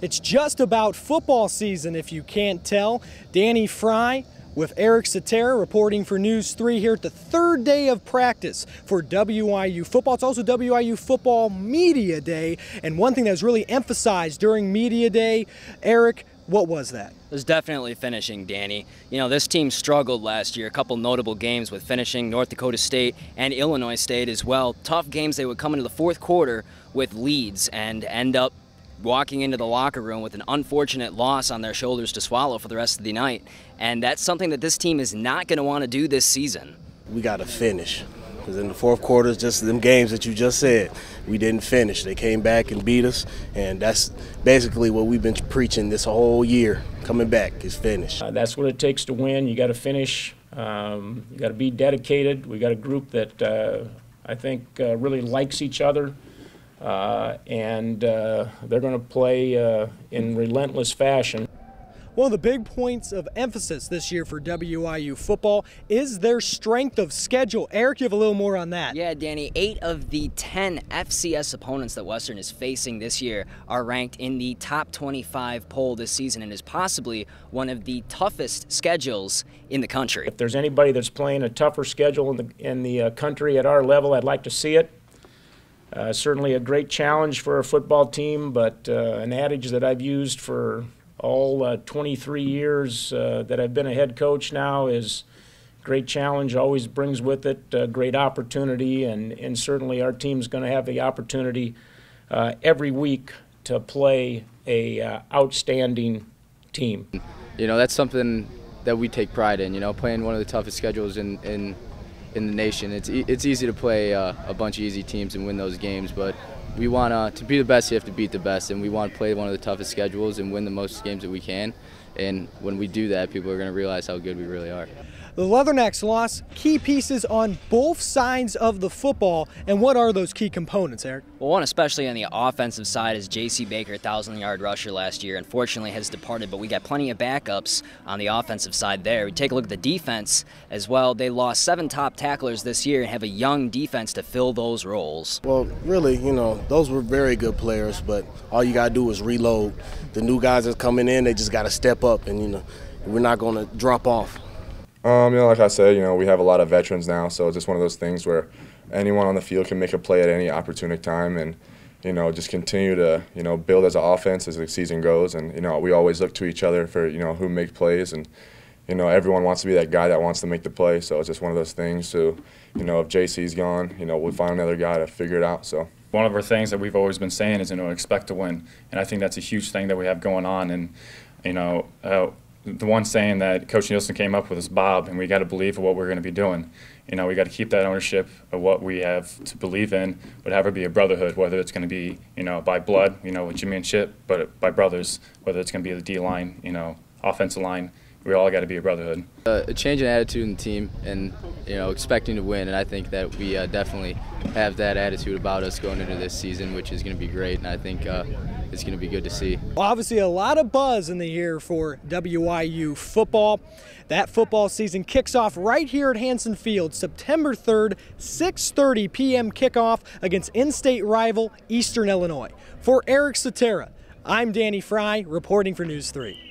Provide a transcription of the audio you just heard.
It's just about football season, if you can't tell. Danny Fry with Eric Satera reporting for News 3 here at the third day of practice for WIU football. It's also WIU Football Media Day, and one thing that was really emphasized during Media Day, Eric, what was that? It was definitely finishing, Danny. You know, this team struggled last year. A couple notable games with finishing, North Dakota State and Illinois State as well. Tough games. They would come into the fourth quarter with leads and end up walking into the locker room with an unfortunate loss on their shoulders to swallow for the rest of the night. And that's something that this team is not going to want to do this season. We got to finish. Because in the fourth quarter, just them games that you just said, we didn't finish. They came back and beat us, and that's basically what we've been preaching this whole year. Coming back is finish. That's what it takes to win. You got to finish. You got to be dedicated. We got a group that I think really likes each other, and they're going to play in relentless fashion. One of the big points of emphasis this year for WIU football is their strength of schedule. Eric, you have a little more on that. Yeah, Danny, 8 of the 10 FCS opponents that Western is facing this year are ranked in the top 25 poll this season and is possibly one of the toughest schedules in the country. If there's anybody that's playing a tougher schedule in the country at our level, I'd like to see it. Certainly a great challenge for a football team, but an adage that I've used for all 23 years that I've been a head coach now is great challenge always brings with it great opportunity, and certainly our team's going to have the opportunity every week to play a outstanding team. You know, that's something that we take pride in, you know, playing one of the toughest schedules in the nation. It's easy to play a bunch of easy teams and win those games, but we want to be the best, you have to beat the best, and we want to play one of the toughest schedules and win the most games that we can. And when we do that, people are going to realize how good we really are. The Leathernecks lost key pieces on both sides of the football, and what are those key components, Eric? Well, one especially on the offensive side is J.C. Baker, 1,000-yard rusher last year, unfortunately has departed, but we got plenty of backups on the offensive side there. We take a look at the defense as well. They lost 7 top tacklers this year and have a young defense to fill those roles. Well, really, you know, those were very good players, but all you got to do is reload. The new guys that's coming in, they just got to step up, and, you know, we're not going to drop off. You know, like I said, you know, we have a lot of veterans now, so it's just one of those things where anyone on the field can make a play at any opportune time, and, you know, just continue to, you know, build as an offense as the season goes. And, you know, we always look to each other for, you know, who make plays, and, you know, everyone wants to be that guy that wants to make the play. So it's just one of those things. So, you know, if JC's gone, you know, we'll find another guy to figure it out. So one of our things that we've always been saying is, you know, expect to win, and I think that's a huge thing that we have going on. And, you know, the one saying that Coach Nielsen came up with is Bob, and we got to believe in what we're going to be doing. You know, we got to keep that ownership of what we have to believe in, but have it be a brotherhood, whether it's going to be, you know, by blood, you know, with Jimmy and Chip, but by brothers, whether it's going to be the D-line, you know, offensive line. We all got to be a brotherhood. A change in attitude in the team, and, you know, expecting to win, and I think that we definitely have that attitude about us going into this season, which is going to be great, and I think it's going to be good to see. Well, obviously a lot of buzz in the year for WIU football. That football season kicks off right here at Hanson Field, September 3rd, 6:30 p.m. kickoff against in-state rival Eastern Illinois. For Eric Satera, I'm Danny Fry reporting for News 3.